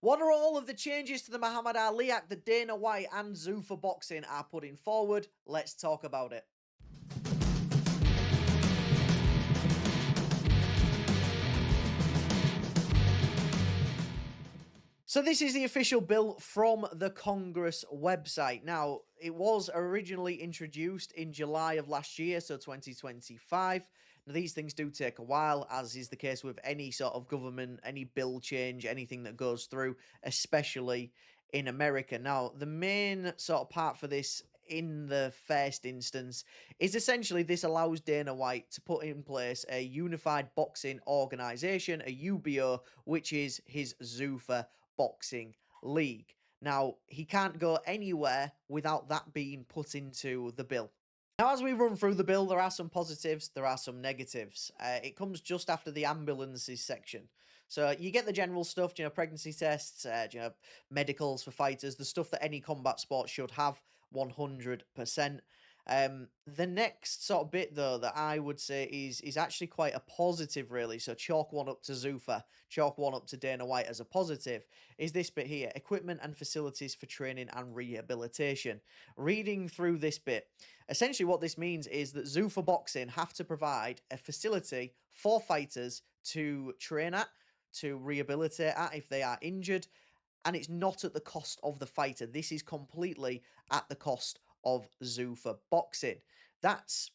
What are all of the changes to the Muhammad Ali Act that Dana White and Zuffa Boxing are putting forward? Let's talk about it. So this is the official bill from the Congress website. Now, it was originally introduced in July of last year, so 2025. Now, these things do take a while, as is the case with any sort of government, any bill change, anything that goes through, especially in America. Now, the main sort of part for this in the first instance is essentially this allows Dana White to put in place a unified boxing organization, a UBO, which is his Zuffa Boxing League. Now, he can't go anywhere without that being put into the bill. Now, as we run through the bill, there are some positives, there are some negatives. It comes just after the ambulances section. So you get the general stuff, pregnancy tests, medicals for fighters, the stuff that any combat sport should have 100%. The next sort of bit though that I would say is actually quite a positive really. So chalk one up to Zuffa, chalk one up to Dana White as a positive is this bit here: equipment and facilities for training and rehabilitation. Reading through this bit, essentially what this means is that Zuffa Boxing have to provide a facility for fighters to train at, to rehabilitate at if they are injured, and it's not at the cost of the fighter. This is completely at the cost of Zuffa Boxing. That's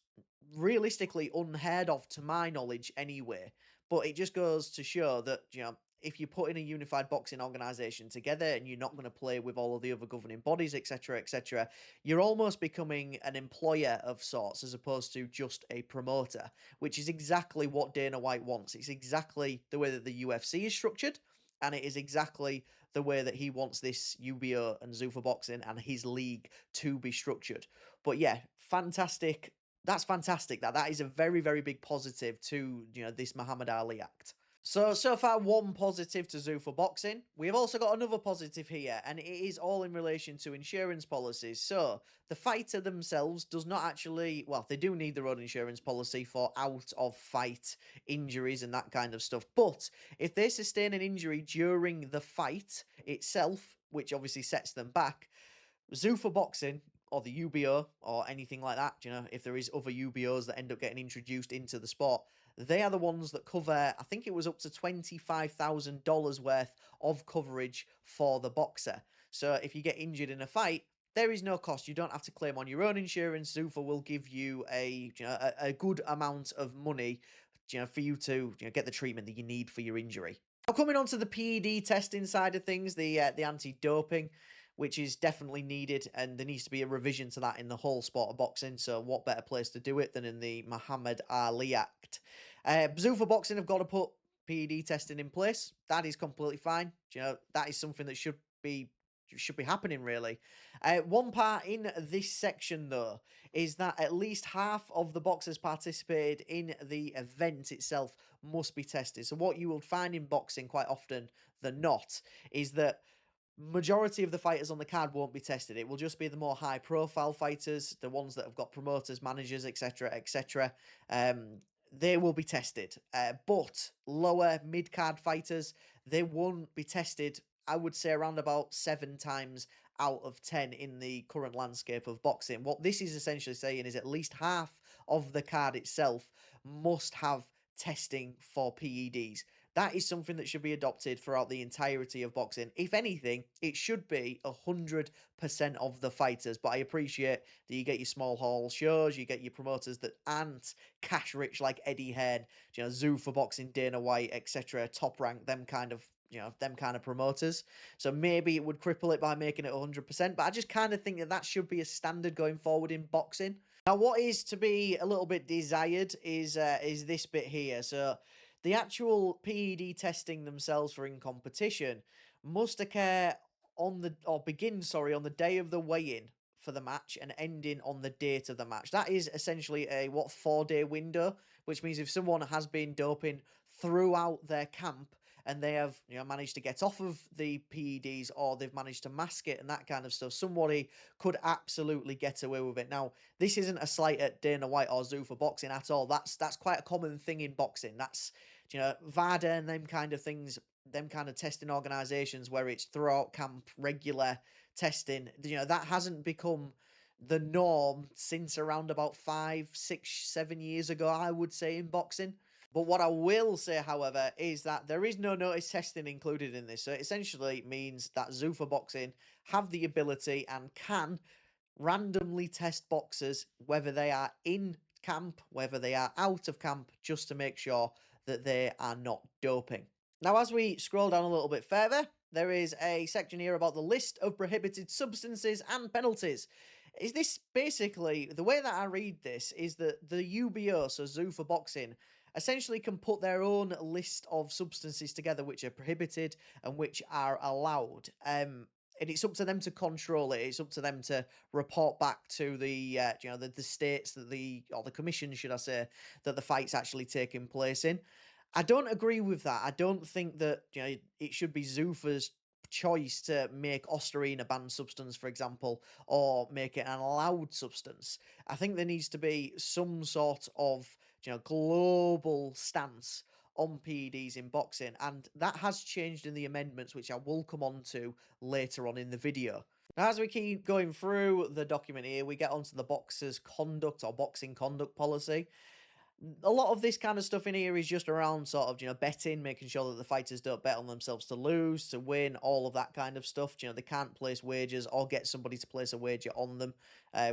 realistically unheard of to my knowledge anyway, but it just goes to show that, if you put in a unified boxing organization together and you're not going to play with all of the other governing bodies, etc., etc., you're almost becoming an employer of sorts as opposed to just a promoter, which is exactly what Dana White wants. It's exactly the way that the UFC is structured, and it is exactly the way that he wants this UBO and Zuffa Boxing and his league to be structured. But yeah, fantastic. That's fantastic. That is a very, very big positive to, this Muhammad Ali Act. So far, one positive to Zuffa Boxing. We have also got another positive here, and it is all in relation to insurance policies. So, the fighter themselves does not actually, well, they do need their own insurance policy for out of fight injuries and that kind of stuff. But if they sustain an injury during the fight itself, which obviously sets them back, Zuffa Boxing or the UBO or anything like that, if there is other UBOs that end up getting introduced into the sport, they are the ones that cover, I think it was up to $25,000 worth of coverage for the boxer. So if you get injured in a fight, there is no cost. You don't have to claim on your own insurance. Zuffa will give you a good amount of money, for you to get the treatment that you need for your injury. Now, coming on to the PED testing side of things, the anti-doping, which is definitely needed, and there needs to be a revision to that in the whole sport of boxing. So what better place to do it than in the Muhammad Ali Act? Zuffa Boxing have got to put PED testing in place. That is completely fine. That is something that should be happening really. One part in this section though is that at least half of the boxers participated in the event itself must be tested. So what you will find in boxing quite often than not is that majority of the fighters on the card won't be tested. It will just be the more high profile fighters, the ones that have got promoters, managers, etc., etc. They will be tested. But lower mid card fighters, they won't be tested. I would say around about 7 times out of 10 in the current landscape of boxing. What this is essentially saying is at least half of the card itself must have testing for PEDs. That is something that should be adopted throughout the entirety of boxing. If anything, it should be 100% of the fighters. But I appreciate that you get your small hall shows, you get your promoters that aren't cash rich like Eddie Hearn, Zuffa Boxing, Dana White, etc. Top rank, them kind of promoters. So maybe it would cripple it by making it 100%. But I just kind of think that should be a standard going forward in boxing. Now, what is to be a little bit desired is this bit here. So the actual PED testing themselves for in competition must occur on the day of the weigh-in for the match and ending on the date of the match. That is essentially a 4-day window, which means if someone has been doping throughout their camp and they have managed to get off of the PEDs or they've managed to mask it and that kind of stuff, somebody could absolutely get away with it. Now, this isn't a slight at Dana White or Zuffa Boxing at all. That's quite a common thing in boxing. That's VADA and them kind of things them kind of testing organizations where it's throughout camp, regular testing, that hasn't become the norm since around about 5, 6, 7 years ago, I would say, in boxing. But what I will say, however, is that there is no notice testing included in this. So it essentially means that Zuffa Boxing have the ability and can randomly test boxers, whether they are in camp, whether they are out of camp, just to make sure that they are not doping. Now, as we scroll down a little bit further, there is a section here about the list of prohibited substances and penalties. Is this basically the way that I read this is that the UBO, so Zuffa Boxing, essentially can put their own list of substances together which are prohibited and which are allowed. And it's up to them to control it. It's up to them to report back to the states that or the commission, should I say, that the fight's actually taking place in. I don't agree with that. I don't think that it should be Zuffa's choice to make Ostarine a banned substance, for example, or make it an allowed substance. I think there needs to be some sort of global stance on PEDs in boxing, and that has changed in the amendments, which I will come on to later on in the video. Now, as we keep going through the document here, we get onto the boxer's conduct or boxing conduct policy. A lot of this kind of stuff in here is just around sort of, betting, making sure that the fighters don't bet on themselves to lose, to win, all of that kind of stuff. They can't place wagers or get somebody to place a wager on them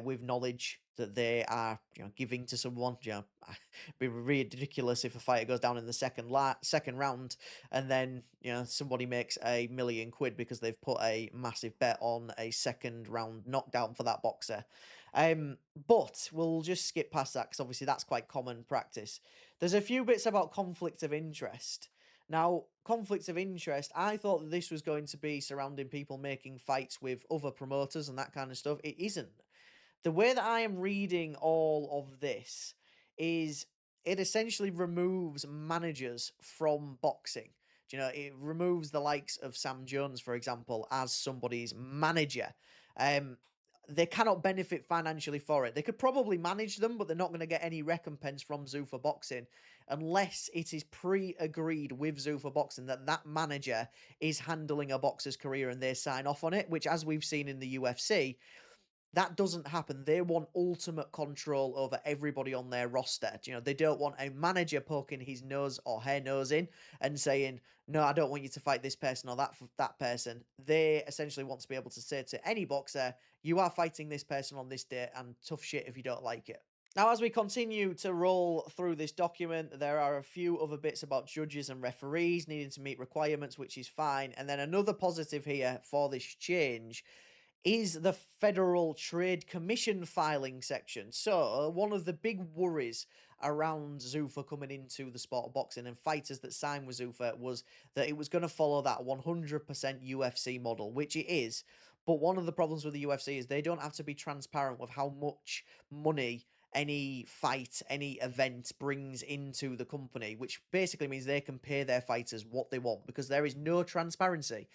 with knowledge that they are, giving to someone. It'd be ridiculous if a fighter goes down in the second round and then, somebody makes £1,000,000 because they've put a massive bet on a second round knockdown for that boxer. But we'll just skip past that because obviously that's quite common practice. There's a few bits about conflict of interest. Now, conflicts of interest, I thought that this was going to be surrounding people making fights with other promoters and that kind of stuff. It isn't. The way that I am reading all of this is it essentially removes managers from boxing. It removes the likes of Sam Jones, for example, as somebody's manager. Um, they cannot benefit financially for it. They could probably manage them, but they're not going to get any recompense from Zuffa Boxing unless it is pre-agreed with Zuffa Boxing that that manager is handling a boxer's career and they sign off on it, which, as we've seen in the UFC, that doesn't happen. They want ultimate control over everybody on their roster. They don't want a manager poking his nose or her nose in and saying, no, I don't want you to fight this person or that person. They essentially want to be able to say to any boxer, you are fighting this person on this day and tough shit if you don't like it. Now, as we continue to roll through this document, there are a few other bits about judges and referees needing to meet requirements, which is fine. And then another positive here for this change is the Federal Trade Commission filing section. So, one of the big worries around Zuffa coming into the sport of boxing and fighters that signed with Zuffa was that it was going to follow that 100% UFC model, which it is. But one of the problems with the UFC is they don't have to be transparent with how much money any fight, any event brings into the company, which basically means they can pay their fighters what they want because there is no transparency.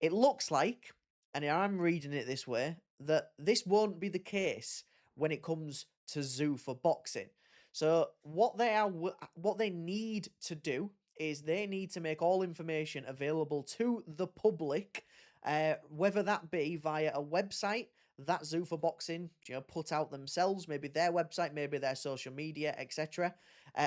It looks like, and I'm reading it this way, that this won't be the case when it comes to Zuffa Boxing. So what they need to do is they need to make all information available to the public, whether that be via a website that Zuffa Boxing put out themselves, maybe their website, maybe their social media, etc.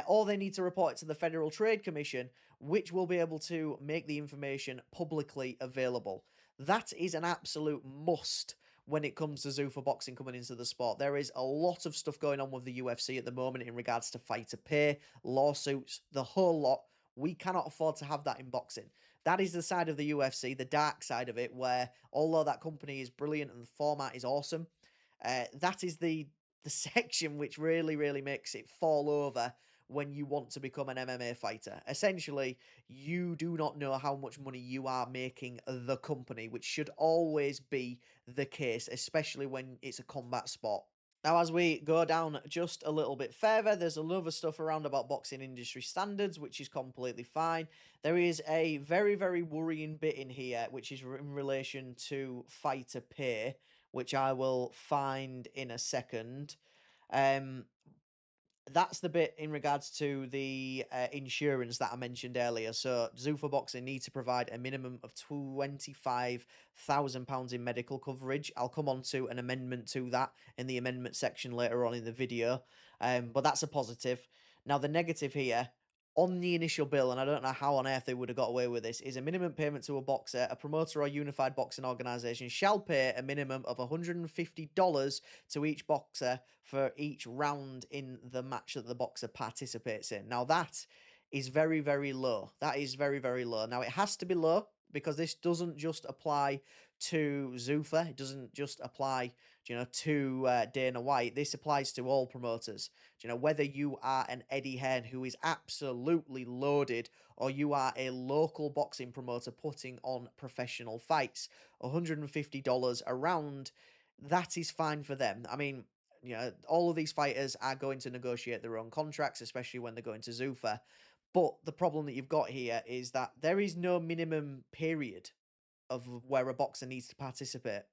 Or they need to report it to the Federal Trade Commission, which will be able to make the information publicly available. That is an absolute must when it comes to Zuffa Boxing coming into the sport. There is a lot of stuff going on with the UFC at the moment in regards to fighter pay, lawsuits, the whole lot. We cannot afford to have that in boxing. That is the side of the UFC, the dark side of it, where although that company is brilliant and the format is awesome, that is the section which really, really makes it fall over when you want to become an MMA fighter. Essentially, you do not know how much money you are making the company, which should always be the case, especially when it's a combat sport. Now, as we go down just a little bit further, there's another stuff around about boxing industry standards, which is completely fine. There is a very, very worrying bit in here, which is in relation to fighter pay, which I will find in a second. Um, That's the bit in regards to the insurance that I mentioned earlier. So, Zuffa Boxing need to provide a minimum of £25,000 in medical coverage. I'll come on to an amendment to that in the amendment section later on in the video. But that's a positive. Now, the negative here on the initial bill, and I don't know how on earth they would have got away with this, is a minimum payment to a boxer. A promoter or unified boxing organization shall pay a minimum of $150 to each boxer for each round in the match that the boxer participates in. Now, that is very, very low. That is very, very low. Now, it has to be low because this doesn't just apply to Zuffa. It doesn't just apply, to Dana White. This applies to all promoters. Whether you are an Eddie Hearn who is absolutely loaded or you are a local boxing promoter putting on professional fights, $150 a round, that is fine for them. I mean, all of these fighters are going to negotiate their own contracts, especially when they're going to Zuffa. But the problem that you've got here is that there is no minimum period of where a boxer needs to participate.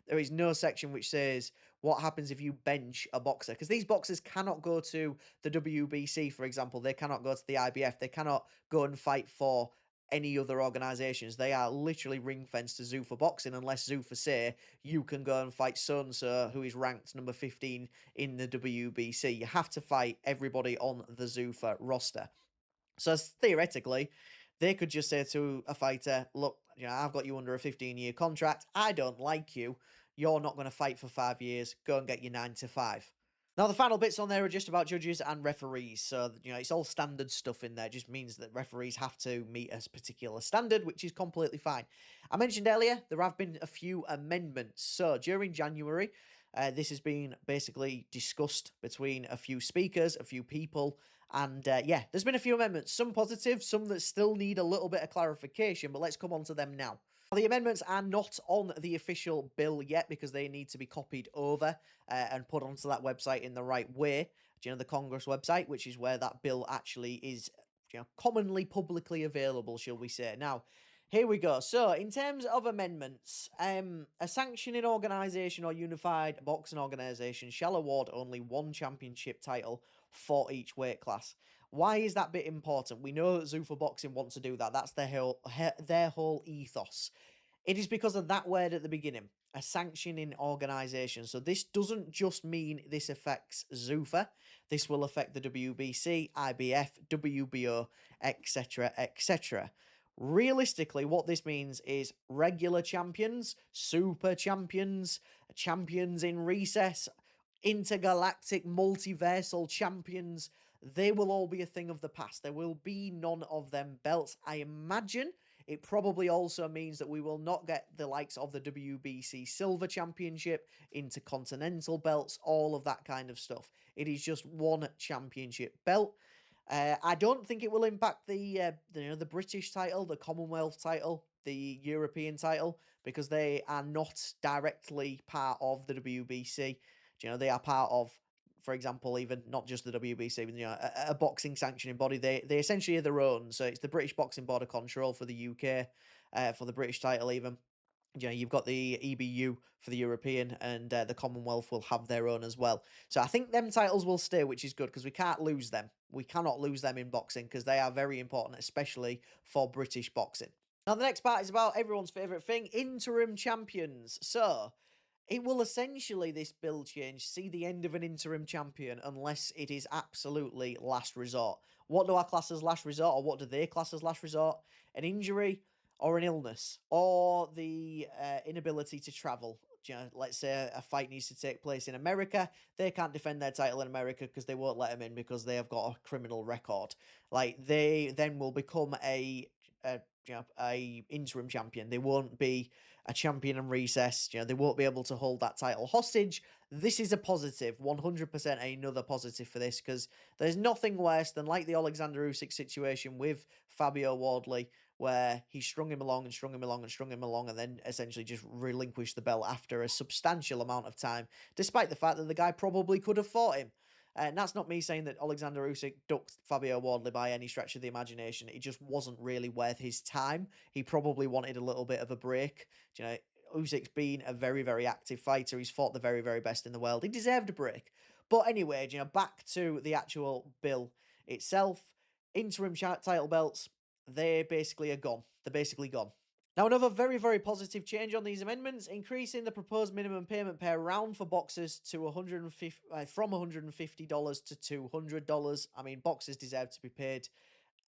There is no section which says what happens if you bench a boxer, because these boxers cannot go to the WBC, for example. They cannot go to the IBF. They cannot go and fight for any other organizations. They are literally ring fenced to Zuffa Boxing unless Zuffa say you can go and fight so and so who is ranked number 15 in the WBC. You have to fight everybody on the Zuffa roster. So theoretically, they could just say to a fighter, look, I've got you under a 15-year contract. I don't like you. You're not going to fight for 5 years. Go and get your 9 to 5. Now, the final bits on there are just about judges and referees. So, it's all standard stuff in there. It just means that referees have to meet a particular standard, which is completely fine. I mentioned earlier, there have been a few amendments. So, during January, this has been basically discussed between a few speakers, a few people, and yeah, there's been a few amendments. Some positive, some that still need a little bit of clarification, but let's come on to them now. The amendments are not on the official bill yet because they need to be copied over and put onto that website in the right way. The Congress website, which is where that bill actually is, commonly publicly available, shall we say. Now, here we go. So, in terms of amendments, a sanctioning organisation or unified boxing organisation shall award only one championship title for each weight class. Why is that bit important? We know that Zuffa Boxing want to do that. That's their whole ethos. It is because of that word at the beginning, a sanctioning organisation. So this doesn't just mean this affects Zuffa. This will affect the WBC, IBF, WBO, etc., etc. Realistically, what this means is regular champions, super champions, champions in recess, intergalactic multiversal champions, they will all be a thing of the past. There will be none of them belts. I imagine it probably also means that we will not get the likes of the WBC Silver Championship, intercontinental belts, all of that kind of stuff. It is just one championship belt. I don't think it will impact the British title, the Commonwealth title, the European title, because they are not directly part of the WBC. They are part of, for example, even not just the WBC, but, a boxing sanctioning body. They essentially are their own. So it's the British Boxing Board of Control for the UK, for the British title even. You've got the EBU for the European, and the Commonwealth will have their own as well. So I think them titles will stay, which is good because we can't lose them. We cannot lose them in boxing because they are very important, especially for British boxing. Now, the next part is about everyone's favourite thing, interim champions. So, it will essentially, this bill change, see the end of an interim champion unless it is absolutely last resort. What do I class as last resort, or what do they class as last resort? An injury or an illness, or the inability to travel. Let's say a fight needs to take place in America. They can't defend their title in America because they won't let them in because they have got a criminal record. Like, they then will become a interim champion. They won't be a champion in recess. They won't be able to hold that title hostage. This is a positive, 100% another positive for this, because there's nothing worse than like the Alexander Usyk situation with Fabio Wardley, where he strung him along and strung him along and strung him along, and then essentially just relinquished the belt after a substantial amount of time, despite the fact that the guy probably could have fought him. And that's not me saying that Alexander Usyk ducked Fabio Wardley by any stretch of the imagination. It just wasn't really worth his time. He probably wanted a little bit of a break. Usyk's been a very, very active fighter. He's fought the very, very best in the world. He deserved a break. But anyway, back to the actual bill itself. Interim title belts, they basically are gone. They're basically gone. Now, another very, very positive change on these amendments, increasing the proposed minimum payment per round for boxers to 150 from $150 to $200. I mean, boxers deserve to be paid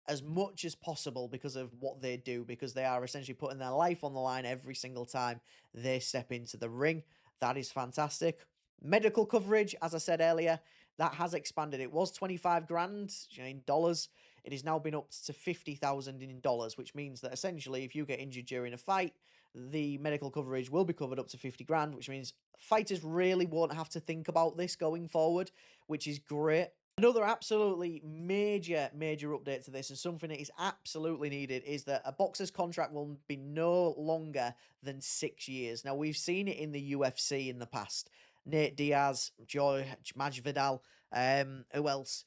as much as possible because of what they do, because they are essentially putting their life on the line every single time they step into the ring. That is fantastic. Medical coverage, as I said earlier, that has expanded. It was 25 grand in dollars. It has now been up to 50,000 in dollars, which means that essentially if you get injured during a fight, the medical coverage will be covered up to 50 grand, which means fighters really won't have to think about this going forward, which is great. Another absolutely major, major update to this, and something that is absolutely needed, is that a boxer's contract will be no longer than 6 years. Now, we've seen it in the UFC in the past. Nate Diaz, George Masvidal, who else?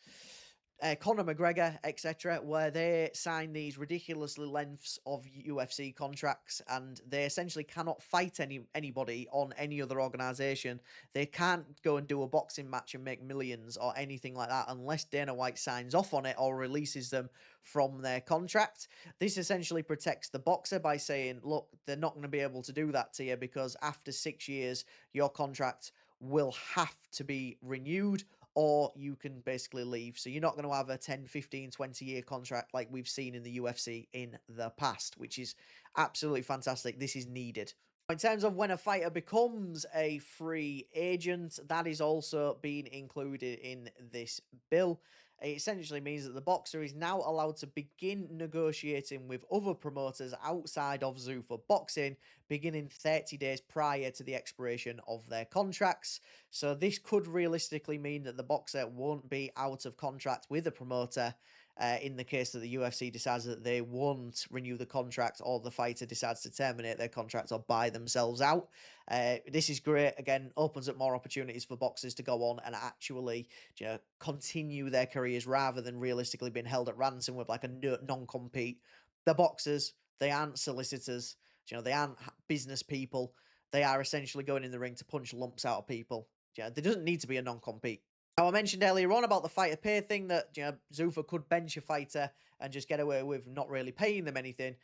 Conor McGregor, etc., where they sign these ridiculously lengths of UFC contracts, and they essentially cannot fight anybody on any other organization. They can't go and do a boxing match and make millions or anything like that unless Dana White signs off on it or releases them from their contract. This essentially protects the boxer by saying, look, they're not going to be able to do that to you because after 6 years, your contract will have to be renewed or you can basically leave. So you're not going to have a 10, 15, 20-year contract like we've seen in the UFC in the past, which is absolutely fantastic. This is needed. In terms of when a fighter becomes a free agent, that is also being included in this bill. It essentially means that the boxer is now allowed to begin negotiating with other promoters outside of Zuffa Boxing, beginning 30 days prior to the expiration of their contracts. So this could realistically mean that the boxer won't be out of contract with a promoter in the case that the UFC decides that they won't renew the contract or the fighter decides to terminate their contract or buy themselves out. This is great. Again, opens up more opportunities for boxers to go on and actually continue their careers rather than realistically being held at ransom with like a non-compete. The boxers, they aren't solicitors. They aren't business people. They are essentially going in the ring to punch lumps out of people. There doesn't need to be a non-compete. Now, I mentioned earlier on about the fighter pay thing that Zuffa could bench a fighter and just get away with not really paying them anything.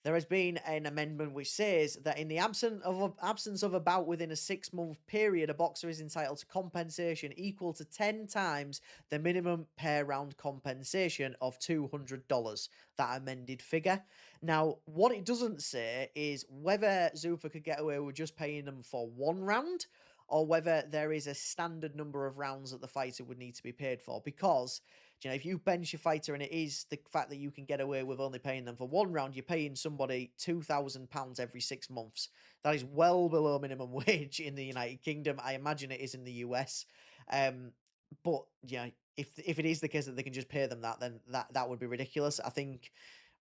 There has been an amendment which says that in the absence of a bout within a 6-month period, a boxer is entitled to compensation equal to 10 times the minimum per round compensation of $200, that amended figure. Now, what it doesn't say is whether Zuffa could get away with just paying them for one round or whether there is a standard number of rounds that the fighter would need to be paid for, because if you bench a fighter and it is the fact that you can get away with only paying them for one round, you're paying somebody £2,000 every 6 months. That is well below minimum wage in the United Kingdom. I imagine it is in the US. But if it is the case that they can just pay them that, then that would be ridiculous. I think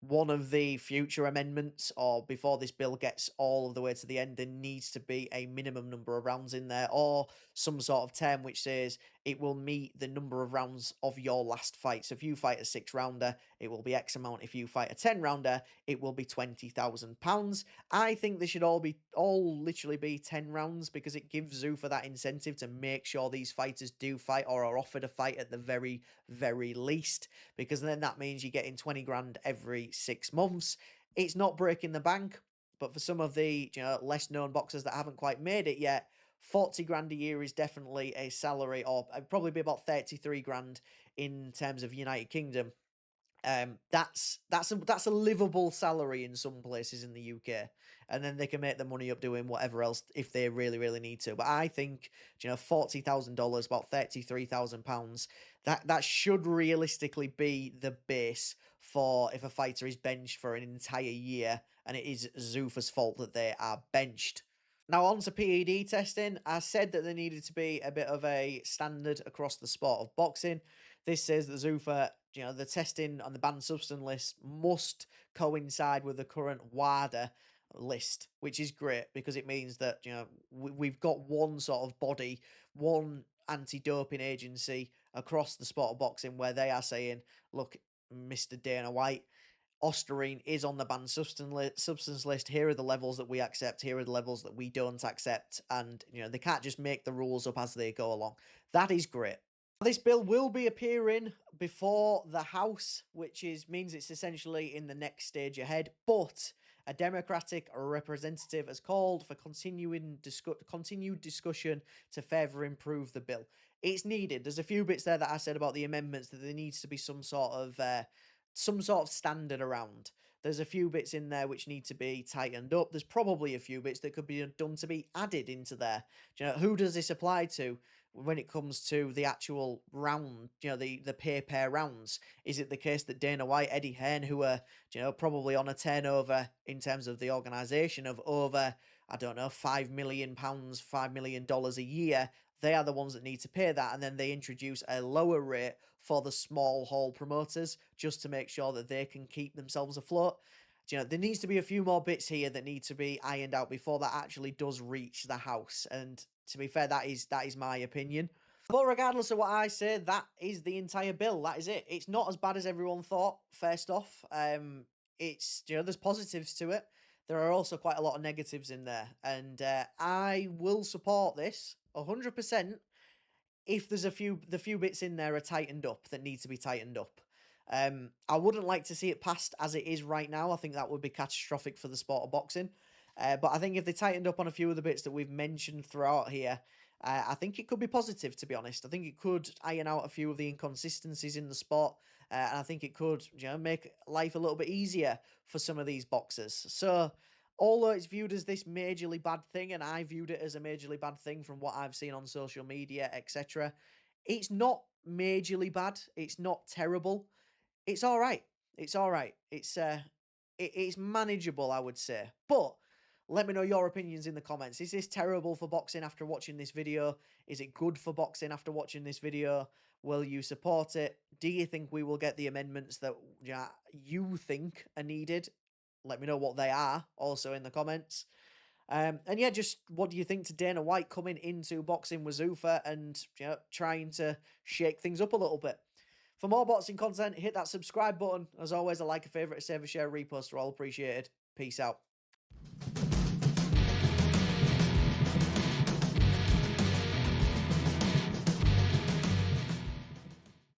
one of the future amendments, or before this bill gets all of the way to the end, there needs to be a minimum number of rounds in there, or some sort of term which says it will meet the number of rounds of your last fight. So if you fight a 6-rounder, it will be X amount. If you fight a 10-rounder, it will be £20,000. I think they should all literally be 10 rounds because it gives Zuffa that incentive to make sure these fighters do fight or are offered a fight at the very, very least, because then that means you're getting 20 grand every 6 months. It's not breaking the bank, but for some of the less known boxers that haven't quite made it yet, 40 grand a year is definitely a salary, or probably be about 33 grand in terms of United Kingdom. That's a livable salary in some places in the UK, and then they can make the money up doing whatever else if they really, really need to. But I think $40,000, about £33,000, that should realistically be the base for if a fighter is benched for an entire year, and it is Zuffa's fault that they are benched. Now, on to PED testing. I said that there needed to be a bit of a standard across the sport of boxing. This says that Zuffa, the testing on the banned substance list must coincide with the current WADA list, which is great because it means that, we've got one sort of body, one anti-doping agency across the sport of boxing where they are saying, look, Mr. Dana White, Osterine is on the banned substance list. Here are the levels that we accept. Here are the levels that we don't accept. And, they can't just make the rules up as they go along. That is great. This bill will be appearing before the House, which means it's essentially in the next stage ahead. But a Democratic representative has called for continued discussion to further improve the bill. It's needed. There's a few bits there that I said about the amendments that there needs to be some sort of standard around. There's a few bits in there which need to be tightened up. There's probably a few bits that could be done to be added into there. Do who does this apply to when it comes to the actual round, the pay per rounds? Is it the case that Dana White, Eddie Hearn, who are, probably on a turnover in terms of the organisation of over, I don't know, £5 million, $5 million a year, they are the ones that need to pay that, and then they introduce a lower rate for the small hall promoters just to make sure that they can keep themselves afloat. There needs to be a few more bits here that need to be ironed out before that actually does reach the House. And to be fair, that is my opinion. But regardless of what I say, that is the entire bill. That is it. It's not as bad as everyone thought. First off, it's there's positives to it. There are also quite a lot of negatives in there, and I will support this 100% if there's the few bits in there are tightened up that need to be tightened up. I wouldn't like to see it passed as it is right now. I think that would be catastrophic for the sport of boxing. But I think if they tightened up on a few of the bits that we've mentioned throughout here, I think it could be positive, to be honest. I think it could iron out a few of the inconsistencies in the sport. And I think it could, make life a little bit easier for some of these boxers. So, although it's viewed as this majorly bad thing, and I viewed it as a majorly bad thing from what I've seen on social media, etc., it's not majorly bad. It's not terrible. It's all right. It's all right. It's manageable, I would say. But let me know your opinions in the comments. Is this terrible for boxing after watching this video? Is it good for boxing after watching this video? Will you support it? Do you think we will get the amendments that you think are needed? Let me know what they are also in the comments. And yeah, just what do you think to Dana White coming into boxing with Zuffa and trying to shake things up a little bit? For more boxing content, hit that subscribe button. As always, a like, a favourite, a save, a share, repost are all appreciated. Peace out.